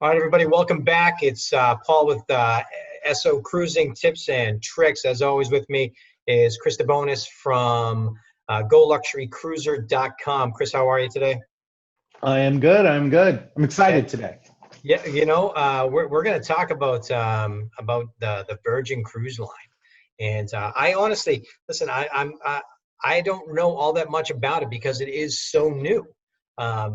All right, everybody, welcome back. It's Paul with SO Cruising Tips and Tricks. As always, with me is Chris Debonis from GoLuxuryCruiser.com. Chris, how are you today? I am good. I'm good. I'm excited today. Yeah, we're going to talk about the Virgin Cruise Line, and I honestly listen. I don't know all that much about it because it is so new.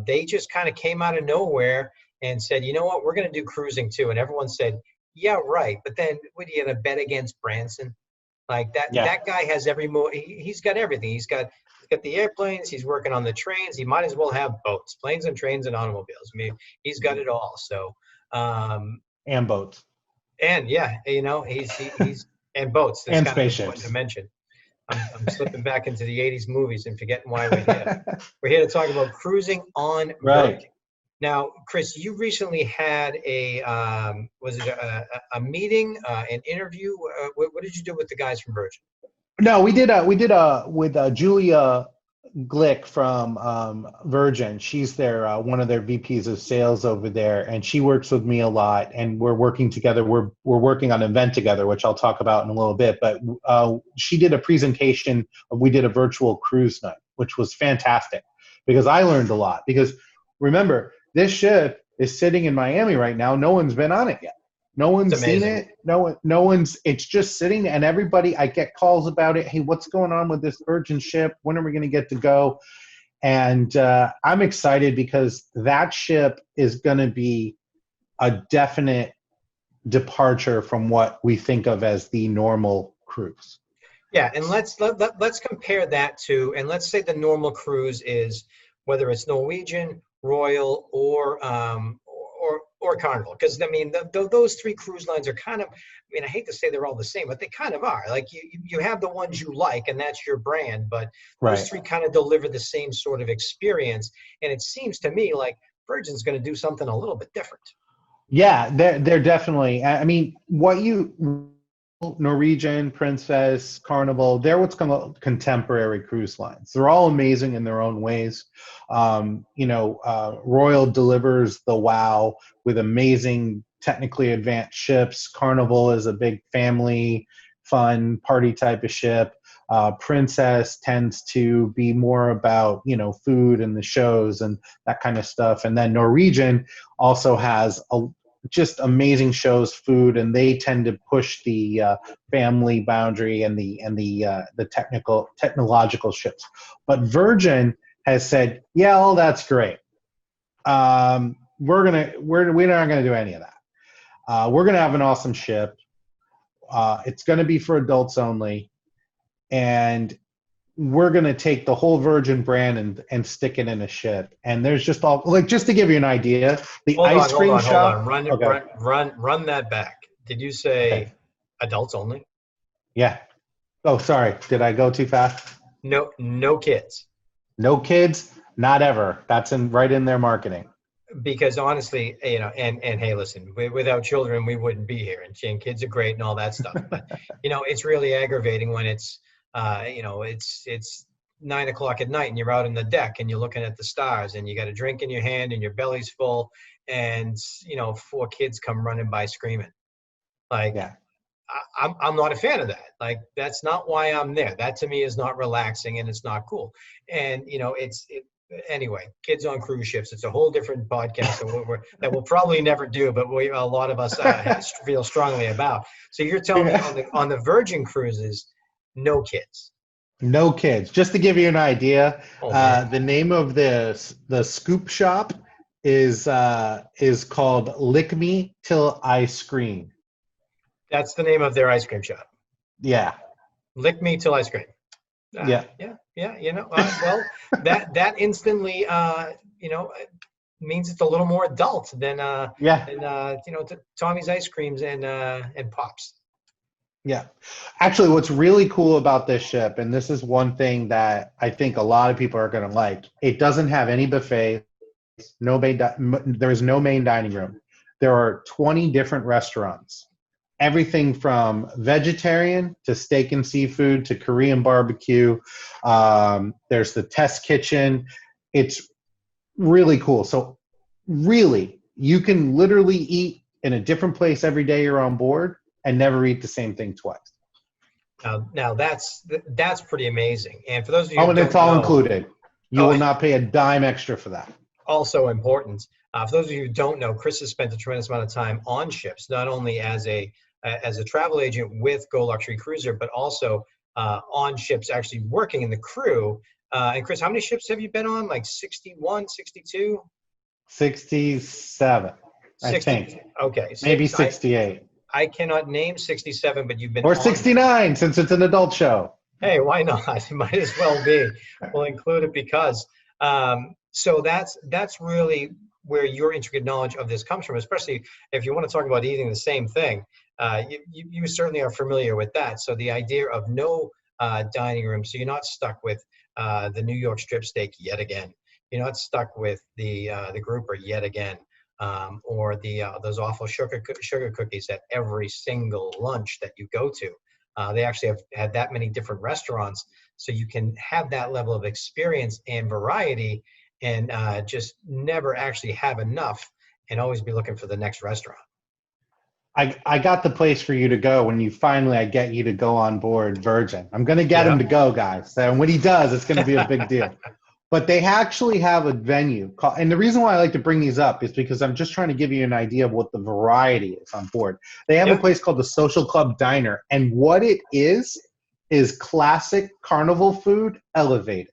They just kind of came out of nowhere and said, you know what, we're going to do cruising too. And everyone said, yeah, right. But then what are you going to bet against Branson? Like that guy has every he's got everything. He's got the airplanes. He's working on the trains. He might as well have boats, planes and trains and automobiles. I mean, he's got it all. So, and boats. And yeah, he's and boats. That's and kind spaceships. of important to mention. I'm slipping back into the 80s movies and forgetting why we're here. We're here to talk about cruising on Virgin. Now, Chris, you recently had a meeting, an interview? What did you do with the guys from Virgin? No, we did with Julia Glick from Virgin. She's one of their VPs of sales over there, and she works with me a lot. And we're working together. We're working on an event together, which I'll talk about in a little bit. But she did a presentation. We did a virtual cruise night, which was fantastic because I learned a lot. Because remember, this ship is sitting in Miami right now. No one's been on it yet. No one's seen it. No one's. It's just sitting, and everybody. I get calls about it. Hey, what's going on with this Virgin ship? When are we going to get to go? And I'm excited because that ship is going to be a definite departure from what we think of as the normal cruise. Yeah, and let's compare that to, and let's say the normal cruise is whether it's Norwegian, Royal, or Carnival, because I mean those three cruise lines are kind of, I mean, I hate to say they're all the same, but they kind of are. Like you have the ones you like, and that's your brand, but those three kind of deliver the same sort of experience. And it seems to me like Virgin's going to do something a little bit different. Yeah, they're definitely. I mean, Norwegian, Princess, Carnival, they're what's called contemporary cruise lines. They're all amazing in their own ways. Royal delivers the wow with amazing, technically advanced ships. Carnival is a big family, fun, party type of ship. Princess tends to be more about, food and the shows and that kind of stuff. And then Norwegian also has just amazing shows, food, and they tend to push the family boundary and the technological ships. But Virgin has said, yeah, all that's great. We're not gonna do any of that. We're gonna have an awesome ship. It's gonna be for adults only, and we're going to take the whole Virgin brand and stick it in a ship. And there's just just to give you an idea, the ice cream shop. Hold on. Run that back. Did you say adults only? Yeah. Oh, sorry. Did I go too fast? No kids. No kids, not ever. That's right in their marketing. Because honestly, and hey, listen, without children, we wouldn't be here. And kids are great and all that stuff. But, it's really aggravating when it's 9:00 at night and you're out on the deck and you're looking at the stars and you got a drink in your hand and your belly's full and, 4 kids come running by screaming. Like, yeah. I'm not a fan of that. Like, that's not why I'm there. That to me is not relaxing and it's not cool. And, anyway, kids on cruise ships, it's a whole different podcast that we'll probably never do, but a lot of us feel strongly about. So you're telling me on the Virgin cruises, no kids. No kids. Just to give you an idea, the name of the scoop shop is called Lick Me Till I Scream. That's the name of their ice cream shop. Yeah. Lick Me Till I Scream. Yeah. Well, that instantly, means it's a little more adult than Tommy's ice creams and Pops. Yeah. Actually, what's really cool about this ship, and this is one thing that I think a lot of people are going to like, it doesn't have any buffet. There is no main dining room. There are 20 different restaurants. Everything from vegetarian to steak and seafood to Korean barbecue. There's the test kitchen. It's really cool. So really, You can literally eat in a different place every day you're on board and never eat the same thing twice. Now that's pretty amazing. And for those of you Oh, who and it's don't all know, included. You will not pay a dime extra for that. also important. For those of you who don't know, Chris has spent a tremendous amount of time on ships, not only as a travel agent with Go Luxury Cruiser, but also on ships, actually working in the crew. And Chris, how many ships have you been on? Like 61, 62? 67, 60, I think. Okay. Maybe 68. I cannot name 67, but you've been or 69 since it's an adult show. Hey, why not? It might as well be. We'll include it because. So that's really where your intricate knowledge of this comes from, especially if you want to talk about eating the same thing. You certainly are familiar with that. So the idea of no dining room, so you're not stuck with the New York strip steak yet again. You're not stuck with the grouper yet again, or those awful sugar cookies at every single lunch that you go to. They actually have had that many different restaurants, so you can have that level of experience and variety, and just never actually have enough, and always be looking for the next restaurant. I got the place for you to go when I get you to go on board Virgin. I'm going to get him to go, guys. And when he does, it's going to be a big deal. But they actually have a venue called, and the reason why I like to bring these up is because I'm just trying to give you an idea of what the variety is on board. They have a place called the Social Club Diner, and what it is classic Carnival food elevated.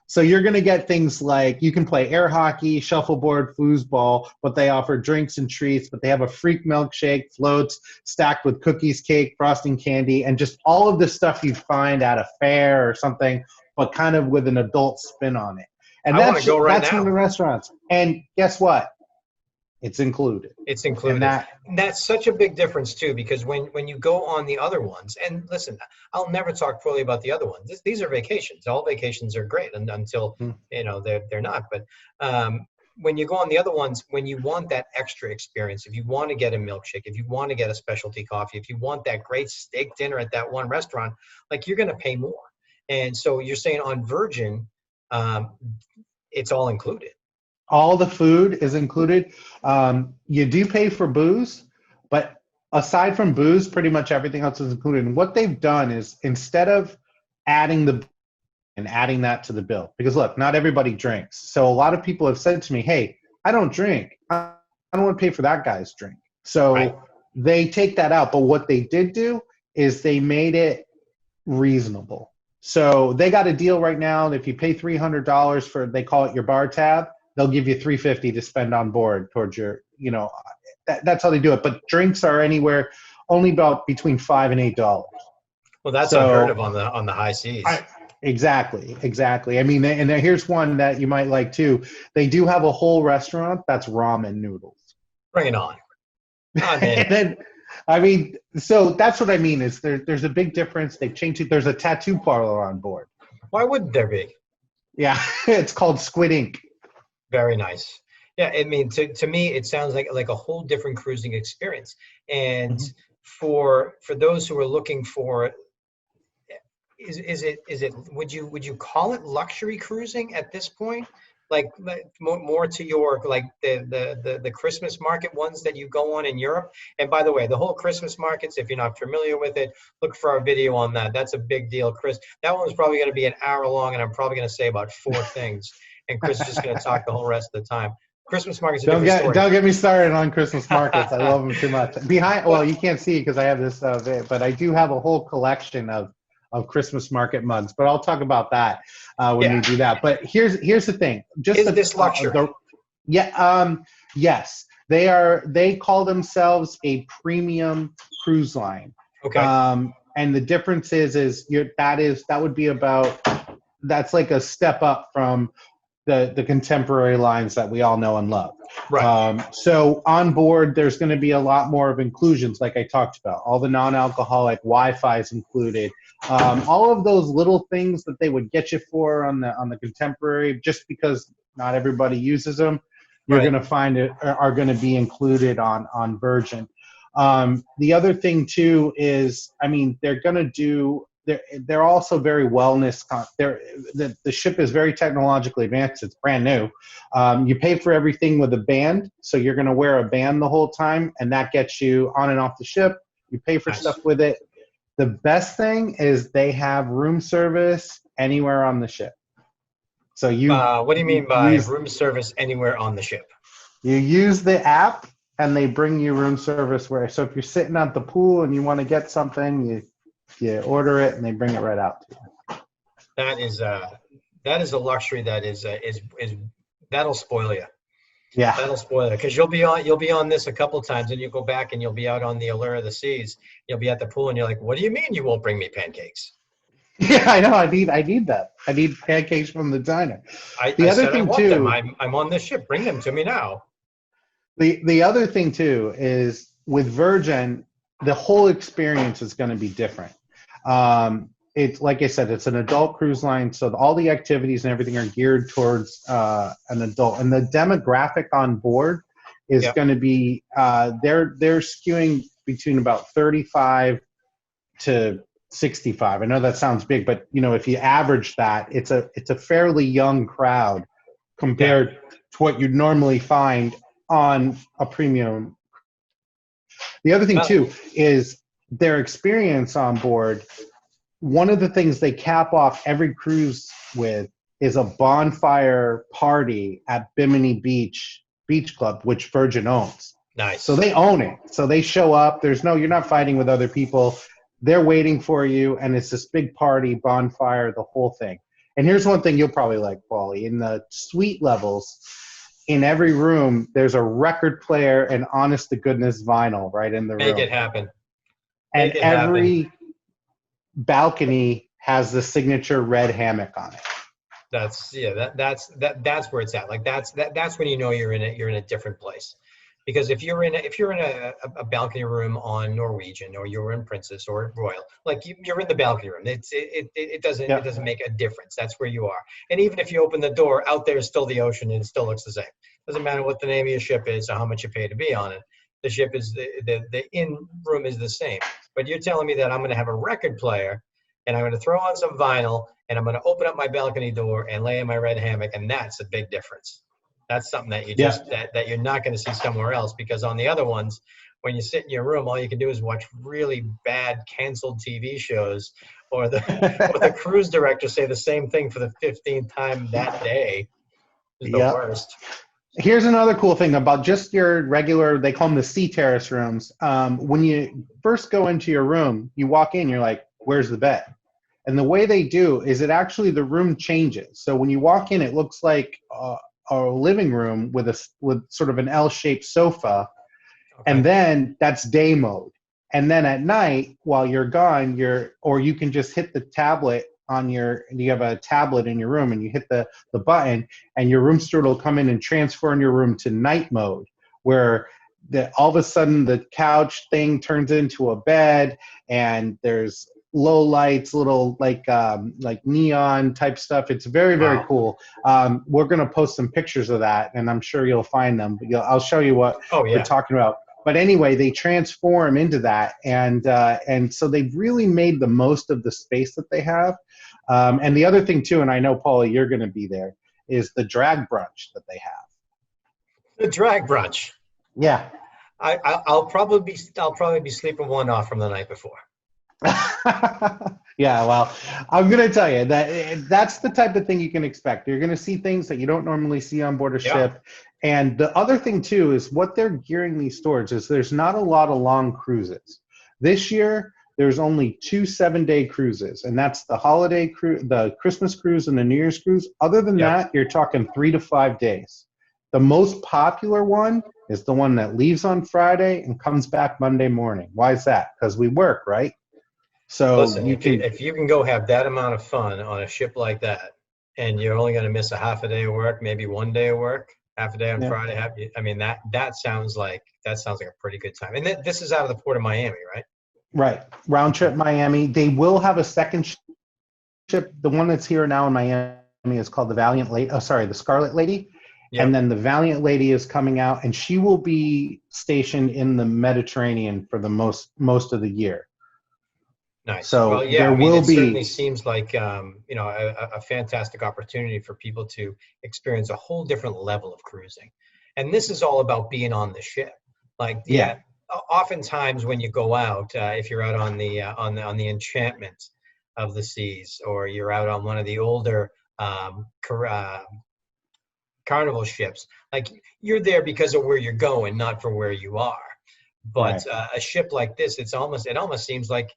So you're going to get things like, you can play air hockey, shuffleboard, foosball, but they offer drinks and treats, but they have a freak milkshake, floats stacked with cookies, cake, frosting candy, and just all of the stuff you'd find at a fair or something, but kind of with an adult spin on it. And that's one of the restaurants. And guess what? It's included. It's included. And that's such a big difference too, because when you go on the other ones, and listen, I'll never talk poorly about the other ones. These are vacations. All vacations are great until they're not. But when you go on the other ones, when you want that extra experience, if you want to get a milkshake, if you want to get a specialty coffee, if you want that great steak dinner at that one restaurant, like, you're going to pay more. And so you're saying on Virgin, it's all included. All the food is included. You do pay for booze, but aside from booze, pretty much everything else is included. And what they've done is, instead of adding that to the bill, because look, not everybody drinks. So a lot of people have said to me, hey, I don't drink. I don't want to pay for that guy's drink. So they take that out. But what they did do is they made it reasonable. So they got a deal right now that if you pay $300 for, they call it your bar tab, they'll give you $350 to spend on board towards your, that's how they do it. But drinks are anywhere only about between $5 and $8. Well, that's unheard of on the high seas. Exactly. I mean, and here's one that you might like too. They do have a whole restaurant that's ramen noodles. Bring it on. And then, I mean, so that's what I mean is there's a big difference. They've changed it. There's a tattoo parlor on board. Why wouldn't there be? Yeah, it's called Squid Ink. Very nice. Yeah, I mean, to me, it sounds like a whole different cruising experience. And for those who are looking for, is it would you call it luxury cruising at this point? Like more to your, like the Christmas market ones that you go on in Europe. And by the way, the whole Christmas markets, if you're not familiar with it, look for our video on that. That's a big deal, Chris. That one's probably going to be an hour long, and I'm probably going to say about 4 things. And Chris is just going to talk the whole rest of the time. Christmas markets. Don't get me started on Christmas markets. I love them too much. Well, you can't see because I have this, but I do have a whole collection of Christmas market mugs. But I'll talk about that when we do that. But here's the thing. Is this luxury? Yes, they are. They call themselves a premium cruise line. Okay. And the difference is that would be about. That's like a step up from the contemporary lines that we all know and love. Right. So on board, there's going to be a lot more of inclusions, like I talked about. All the non-alcoholic Wi-Fi is included. All of those little things that they would get you for on the contemporary, just because not everybody uses them, you're going to find it are going to be included on Virgin. The other thing too is, I mean, they're going to do they're also very wellness. The ship is very technologically advanced. It's brand new. You pay for everything with a band, so you're going to wear a band the whole time, and that gets you on and off the ship. You pay for stuff with it. The best thing is they have room service anywhere on the ship. So what do you mean by room service anywhere on the ship? You use the app, and they bring you room service where. So if you're sitting at the pool and you want to get something, you order it, and they bring it right out to you. That is a luxury that is that'll spoil you. Yeah, that'll spoil it, because you'll be on this a couple times, and you go back and you'll be out on the Allure of the Seas. You'll be at the pool, and you're like, "What do you mean you won't bring me pancakes?" Yeah, I know. I need that. I need pancakes from the diner. The other thing too, I'm on this ship. Bring them to me now. The other thing too is with Virgin, the whole experience is going to be different. It's like I said, it's an adult cruise line, so all the activities and everything are geared towards an adult, and the demographic on board is going to be they're skewing between about 35 to 65. I know that sounds big, but if you average that, it's a fairly young crowd compared to what you'd normally find on a premium. The other thing too is their experience on board. One of the things they cap off every cruise with is a bonfire party at Bimini Beach Club, which Virgin owns. Nice. So they own it. So they show up. You're not fighting with other people. They're waiting for you, and it's this big party, bonfire, the whole thing. And here's one thing you'll probably like, Paulie. In the suite levels, in every room, there's a record player and honest-to-goodness vinyl right in the room. Make it happen. And every balcony has the signature red hammock on it. That's where it's at. Like that's when you're in a different place. Because if you're in a balcony room on Norwegian, or you're in Princess or Royal, like you're in the balcony room, it doesn't make a difference. That's where you are. And even if you open the door, out there is still the ocean, and it still looks the same. Doesn't matter what the name of your ship is or how much you pay to be on it. The ship is the in room is the same. But you're telling me that I'm going to have a record player, and I'm going to throw on some vinyl, and I'm going to open up my balcony door and lay in my red hammock, and that's a big difference. That's something that you that you're not going to see somewhere else, because on the other ones, when you sit in your room, all you can do is watch really bad canceled TV shows, or the cruise director say the same thing for the 15th time that day. Is the worst. Here's another cool thing about just your regular, they call them the sea terrace rooms. When you first go into your room, you walk in, you're like, where's the bed? And the way they do is the room changes. So when you walk in, it looks like a living room with sort of an L-shaped sofa. Okay. And then that's day mode. And then at night, while you're gone, or you can just hit the tablet you have a tablet in your room, and you hit the button, and your room steward will come in and transfer in your room to night mode, where all of a sudden the couch thing turns into a bed, and there's low lights, little like neon type stuff. It's very, very cool. We're going to post some pictures of that, and I'm sure you'll find them. I'll show you what we're talking about. But anyway, they transform into that, and so they've really made the most of the space that they have. And the other thing too, and I know, Paulie, you're going to be there, is the drag brunch that they have. The drag brunch. Yeah. I'll probably be sleeping one off from the night before. Yeah, well, I'm going to tell you that's the type of thing you can expect. You're going to see things that you don't normally see on board a ship. And the other thing too is what they're gearing these towards is there's not a lot of long cruises. This year, there's only 2 7-day cruises, and that's the holiday cruise, the Christmas cruise, and the New Year's cruise. Other than that, you're talking 3 to 5 days. The most popular one is the one that leaves on Friday and comes back Monday morning. Why is that? Because we work, right? So listen, if you can go have that amount of fun on a ship like that, and you're only going to miss a half a day of work, maybe 1 day of work, half a day on Friday. That sounds like a pretty good time. And this is out of the port of Miami, right? Right, round trip Miami. They will have a second ship. The one that's here now in Miami is called the Valiant Lady. Oh, sorry, the Scarlet Lady. Yep. And then the Valiant Lady is coming out, and she will be stationed in the Mediterranean for the most of the year. Nice. Well, So yeah, there I mean, will it certainly be, seems like, a fantastic opportunity for people to experience a whole different level of cruising. And this is all about being on the ship. Like, yeah, yeah, oftentimes when you go out, if you're out on the enchantment of the seas, or you're out on one of the older Carnival ships, like you're there because of where you're going, not for where you are. But right. a ship like this, it almost seems like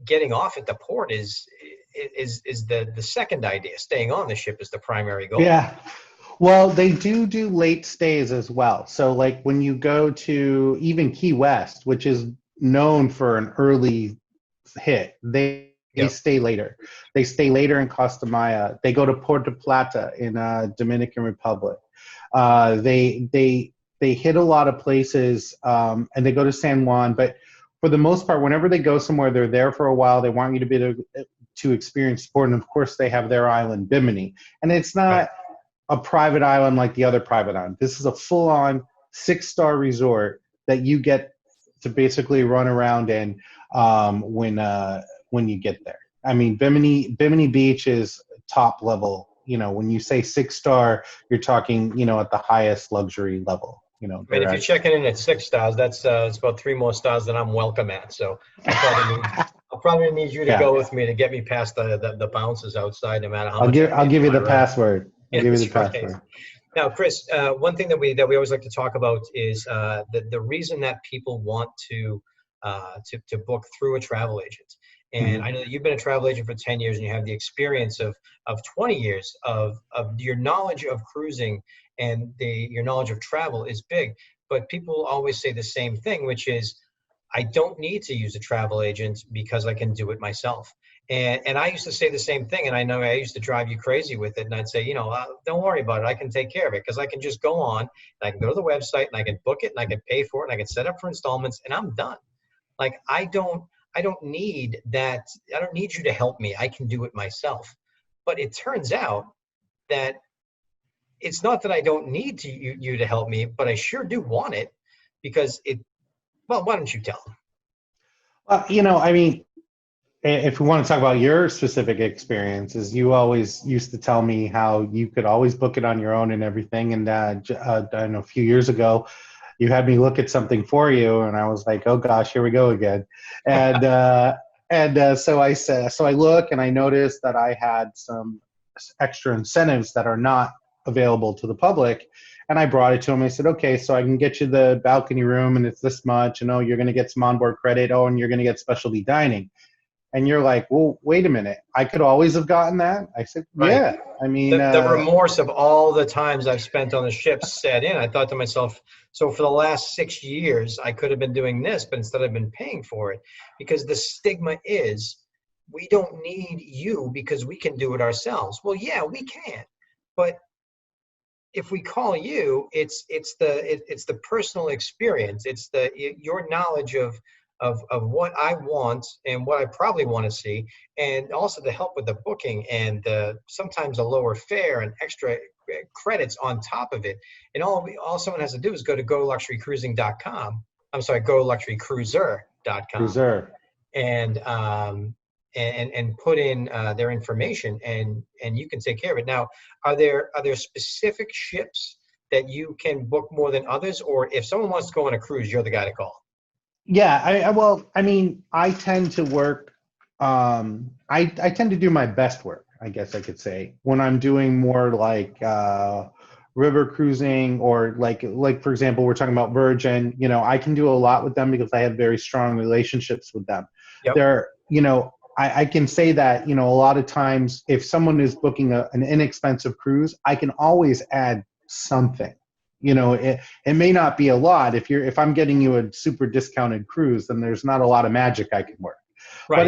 getting off at the port is the second idea. Staying on the ship is the primary goal. Yeah. Well, they do late stays as well. So like when you go to even Key West, which is known for an early hit, they Yep. stay later. They stay later in Costa Maya. They go to Puerto Plata in Dominican Republic. They hit a lot of places, and they go to San Juan. But for the most part, whenever they go somewhere, they're there for a while. They want you to be to experience sport, and of course, they have their island, Bimini, and it's Right. not a private island like the other private island. This is a full-on 6-star resort that you get to basically run around in when you get there. I mean, Bimini Beach is top level. You know, when you say 6-star, you're talking, you know, at the highest luxury level. You know, I mean, they're if you're actually. checking in at 6 stars, that's it's about three more stars than I'm welcome at. So I'll probably need you to Yeah, go with me to get me past the bounces outside, no matter how I'll much I give pay I'll for give you my the ride. password. I'll Yeah, give you the that's right. password. Now, Chris, one thing that we always like to talk about is the reason that people want to book through a travel agent. And Mhm. I know that you've been a travel agent for 10 years, and you have the experience of 20 years of your knowledge of cruising, and your knowledge of travel is big. But people always say the same thing, which is, I don't need to use a travel agent because I can do it myself. And I used to say the same thing, and I know I used to drive you crazy with it. And I'd say, don't worry about it. I can take care of it, because I can just go on and I can go to the website and I can book it and I can pay for it and I can set up for installments and I'm done. Like, I don't need that. I don't need you to help me. I can do it myself. But it turns out that it's not that I don't need you to help me, but I sure do want it, because well, why don't you tell them? You know, I mean, if we want to talk about your specific experiences, you always used to tell me how you could always book it on your own and everything. And I don't know, a few years ago, you had me look at something for you, and I was like, "Oh gosh, here we go again." And so I look and I noticed that I had some extra incentives that are not available to the public. And I brought it to him. I said, "Okay, so I can get you the balcony room, and it's this much. And oh, you're going to get some onboard credit. Oh, and you're going to get specialty dining." And you're like, well, wait a minute. I could always have gotten that. I said, Right. yeah. I mean, The remorse of all the times I've spent on the ship set in. I thought to myself, so for the last 6 years, I could have been doing this, but instead I've been paying for it, because the stigma is, we don't need you because we can do it ourselves. Well, yeah, we can, but if we call you, it's the personal experience. It's your knowledge of what I want and what I probably want to see, and also the help with the booking, and sometimes a lower fare and extra credits on top of it. And all someone has to do is go to goluxurycruising.com. I'm sorry, goluxurycruiser.com, reserve. and put in their information, and you can take care of it. Now, are there specific ships that you can book more than others, or if someone wants to go on a cruise, you're the guy to call? Yeah. Well, I mean, I tend to work, I tend to do my best work, I guess I could say, when I'm doing more like, river cruising, or like, for example, we're talking about Virgin, you know, I can do a lot with them because I have very strong relationships with them. Yep. They're, you know, I can say that, you know, a lot of times if someone is booking an inexpensive cruise, I can always add something. You know, it may not be a lot. If I'm getting you a super discounted cruise, then there's not a lot of magic I can work. But Right.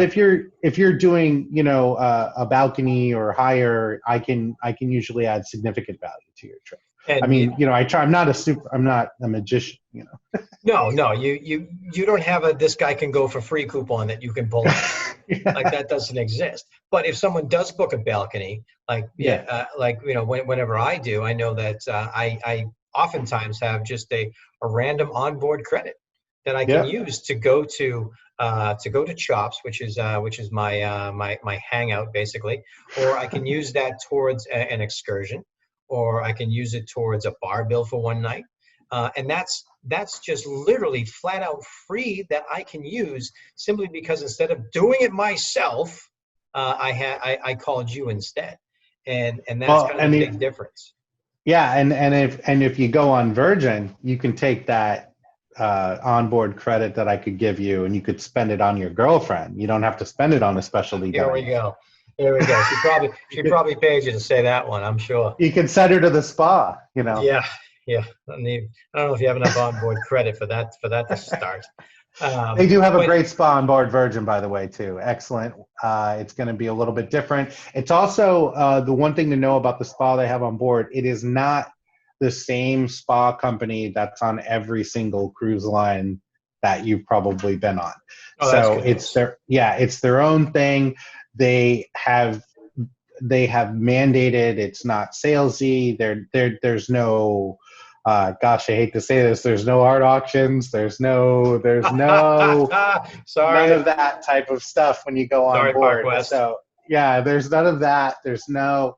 if you're doing, you know, a balcony or higher, I can usually add significant value to your trip. I And mean, you know, I'm not a magician, you know. no, you don't have a this guy can go for free coupon that you can pull out. Like, Yeah. that doesn't exist. But if someone does book a balcony, like, yeah, Yeah. like, whenever I do, I know that I oftentimes have just a random onboard credit. that I can use to go to Chops, which is my hangout basically, or I can use that towards an excursion, or I can use it towards a bar bill for one night, and that's just literally flat out free that I can use simply because instead of doing it myself, I called you instead, and that's kind of the big difference. Yeah, and if you go on Virgin, you can take that onboard credit that I could give you, and you could spend it on your girlfriend. You don't have to spend it on a specialty dining. Here we go. She probably paid you to say that one, I'm sure. You can send her to the spa, you know. Yeah. I don't know if you have enough onboard credit for that to start. They do have a great spa on board Virgin, by the way, too. Excellent. It's going to be a little bit different. It's also the one thing to know about the spa they have on board. It is not the same spa company that's on every single cruise line that you've probably been on. Oh, so it's their own thing. They have mandated it's not salesy. There's no gosh, I hate to say this. There's no art auctions. There's no Sorry. None of that type of stuff when you go on board. So yeah, there's none of that. There's no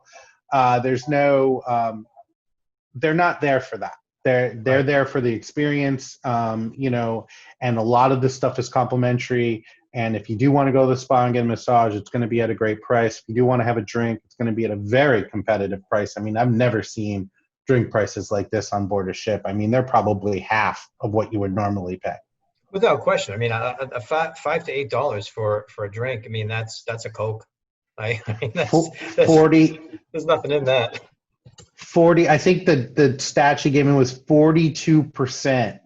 they're not there for that. They're there for the experience, you know, and a lot of this stuff is complimentary. And if you do want to go to the spa and get a massage, it's going to be at a great price. If you do want to have a drink, it's going to be at a very competitive price. I mean, I've never seen drink prices like this on board a ship. I mean, they're probably half of what you would normally pay. Without question. I mean, $5 to $8 for a drink. I mean, that's a Coke. I mean, that's 40. There's nothing in that. 40. I think the stat she gave me was 42%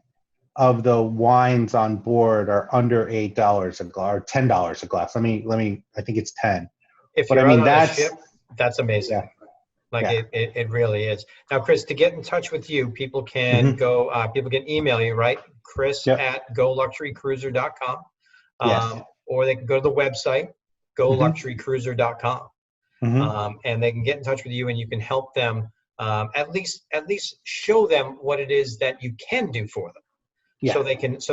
of the wines on board are under $8 a glass or $10 a glass. Let me. I think it's 10. If you're on a ship, that's amazing. Yeah. Like it really is. Now, Chris, to get in touch with you, people can go. People can email you, right? Chris at goluxurycruiser.com. Yes. Or they can go to the website, goluxurycruiser.com. And they can get in touch with you, and you can help them. At least show them what it is that you can do for them. Yeah. So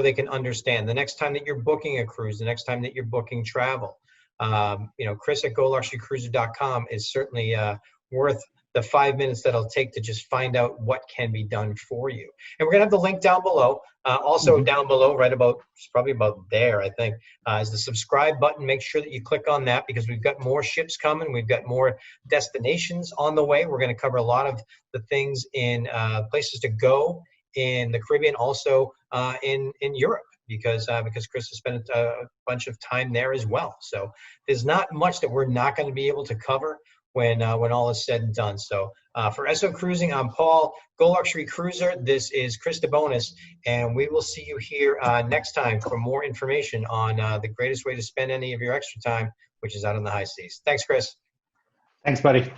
they can understand the next time that you're booking a cruise, the next time that you're booking travel. You know, Chris at goluxurycruiser.com is certainly worth the 5 minutes that it'll take to just find out what can be done for you. And we're gonna have the link down below. Also down below, right about, it's probably about there, I think, is the subscribe button. Make sure that you click on that because we've got more ships coming. We've got more destinations on the way. We're gonna cover a lot of the things in places to go in the Caribbean, also in Europe, because Chris has spent a bunch of time there as well. So there's not much that we're not going to be able to cover when all is said and done. So for SO Cruising, I'm Paul, Go Luxury Cruiser. This is Chris Debonis, and we will see you here next time for more information on the greatest way to spend any of your extra time, which is out on the high seas. Thanks, Chris. Thanks, buddy.